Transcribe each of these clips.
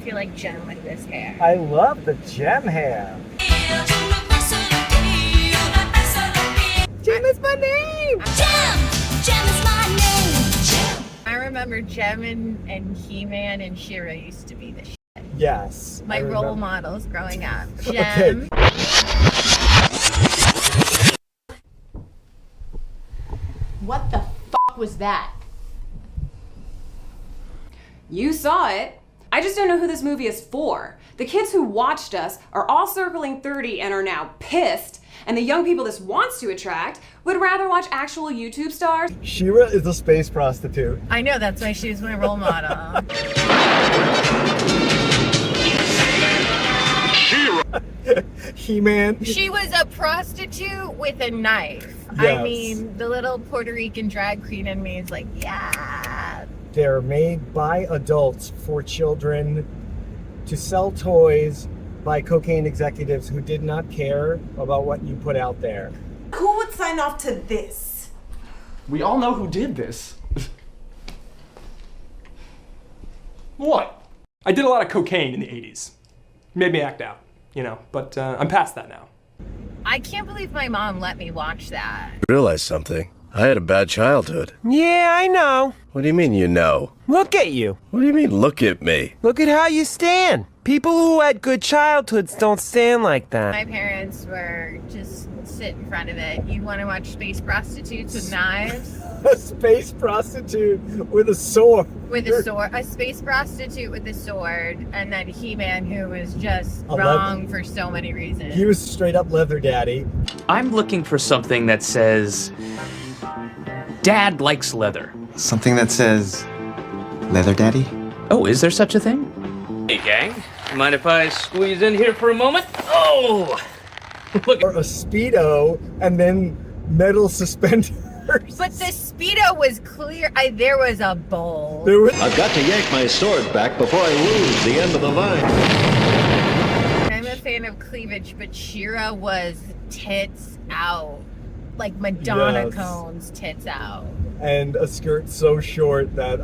I feel like Jem with this hair. I love the Jem hair. Jem is my name! Jem is my name! Jem! I remember Jem and He-Man and Shera used to be the shit. Yes. My role models growing up. Jem. Okay. What the fuck was that? You saw it. I just don't know who this movie is for. The kids who watched us are all circling 30 and are now pissed, and the young people this wants to attract would rather watch actual YouTube stars. Shera is a space prostitute. I know, that's why she was my role model. He-Man. She was a prostitute with a knife. Yes. I mean, the little Puerto Rican drag queen in me is like, yeah. They're made by adults for children to sell toys by cocaine executives who did not care about what you put out there. Who would sign off to this? We all know who did this. What? I did a lot of cocaine in the 80s. Made me act out, you know, but I'm past that now. I can't believe my mom let me watch that. Realize something. I had a bad childhood. Yeah, I know. What do you mean you know? Look at you. What do you mean look at me? Look at how you stand. People who had good childhoods don't stand like that. My parents were just sit in front of it. You want to watch space prostitutes with knives? A space prostitute with a sword. With a sword. A space prostitute with a sword. And then He-Man, who was just A wrong for so many reasons. He was straight up leather daddy. I'm looking for something that says, Dad likes leather. Something that says, Leather Daddy? Oh, is there such a thing? Hey, gang. Mind if I squeeze in here for a moment? Oh! Look. Or a Speedo and then metal suspenders. But the Speedo was clear. There was a bowl. There was I've got to yank my sword back before I lose the end of the vine. I'm a fan of cleavage, but Shera was tits out. Like Madonna Yes. cones tits out. and a skirt so short that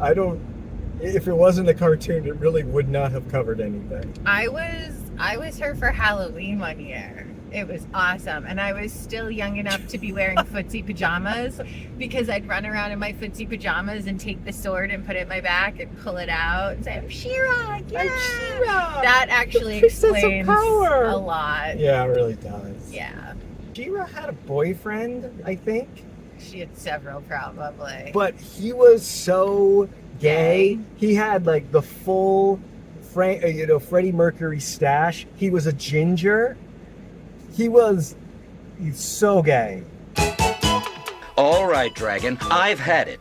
if it wasn't a cartoon, it really would not have covered anything. I was her for Halloween one year. It was awesome. And I was still young enough to be wearing footsie pajamas because I'd run around in my footsie pajamas and take the sword and put it in my back and pull it out and say, I'm Shera, yeah. I'm Shera. That actually explains a lot. Yeah, it really does. Yeah. Shera had a boyfriend, I think. She had several, probably. But he was so gay. He had like the full Freddie Mercury stash. He was a ginger. He's so gay. All right, Dragon, I've had it.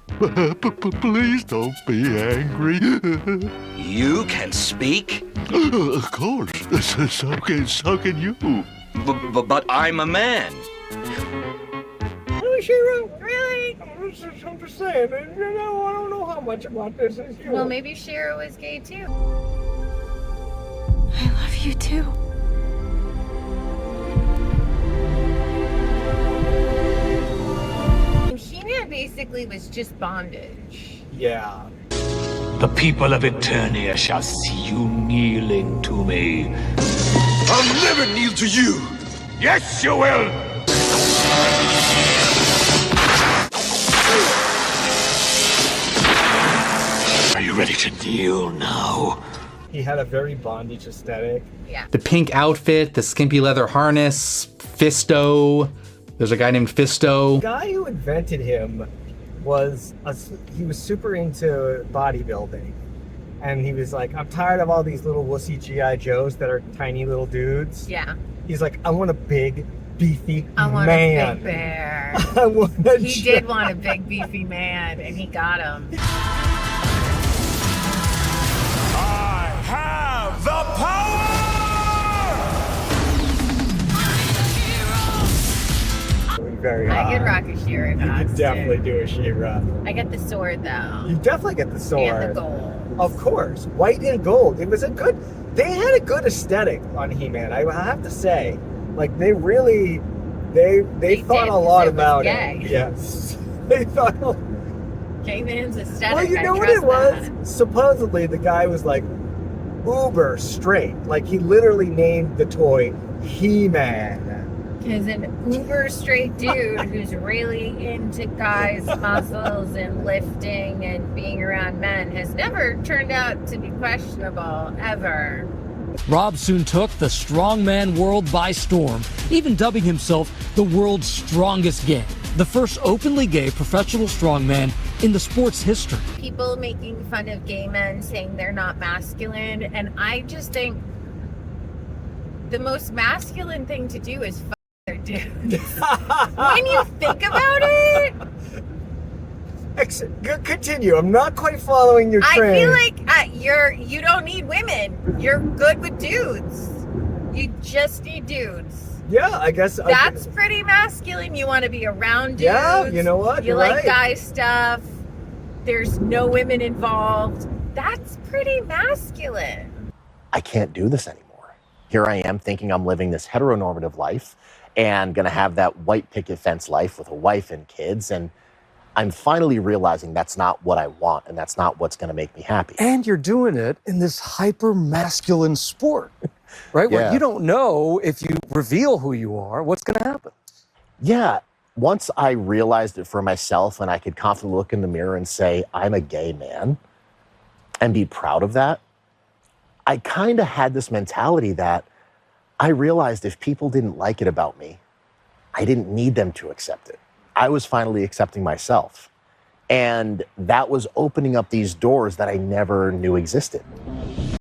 Please don't be angry. You can speak? Of course. So can you. But I'm a man. Oh, Shera, really? I'm just saying. I don't know how much about this is. Well, maybe Shera was gay too. I love you too. He-Man basically was just bondage. Yeah. The people of Eternia shall see you kneeling to me. I'll never kneel to you. Yes, you will! Are you ready to kneel now? He had a very bondage aesthetic. Yeah. The pink outfit, the skimpy leather harness, Fisto. There's a guy named Fisto. The guy who invented him he was super into bodybuilding. And he was like, I'm tired of all these little wussy G.I. Joes that are tiny little dudes. Yeah. He's like, I want a big, beefy I want man. a big bear. I want a He did want a big, beefy man, and he got him. I have the power! Very I hot. could rock a Shera You costume. could definitely do a Shera. I get the sword though. You definitely get the sword. And the gold. Of course, white and gold. It was they had a good aesthetic on He-Man. I have to say, like they thought a lot about it. Yes, they thought. J-Man's aesthetic. Well, you know what it was? Supposedly, the guy was like, uber straight. Like, he literally named the toy He-Man. Because an uber straight dude who's really into guys' muscles and lifting and being around men has never turned out to be questionable, ever. Rob soon took the strongman world by storm, even dubbing himself the world's strongest gay, the first openly gay professional strongman in the sport's history. People making fun of gay men, saying they're not masculine, and I just think the most masculine thing to do is their dudes. When you think about it, Continue. I'm not quite following your train. I feel like you don't need women. You're good with dudes. You just need dudes. Yeah, I guess that's pretty masculine. You want to be around dudes. Yeah, you know what? You like guy stuff. There's no women involved. That's pretty masculine. I can't do this anymore. Here I am thinking I'm living this heteronormative life and gonna have that white picket fence life with a wife and kids, and I'm finally realizing that's not what I want, and that's not what's gonna make me happy. And you're doing it in this hyper-masculine sport, right? Yeah. Where you don't know if you reveal who you are, what's gonna happen. Yeah, once I realized it for myself and I could confidently look in the mirror and say, I'm a gay man, and be proud of that, I kind of had this mentality that I realized if people didn't like it about me, I didn't need them to accept it. I was finally accepting myself. And that was opening up these doors that I never knew existed.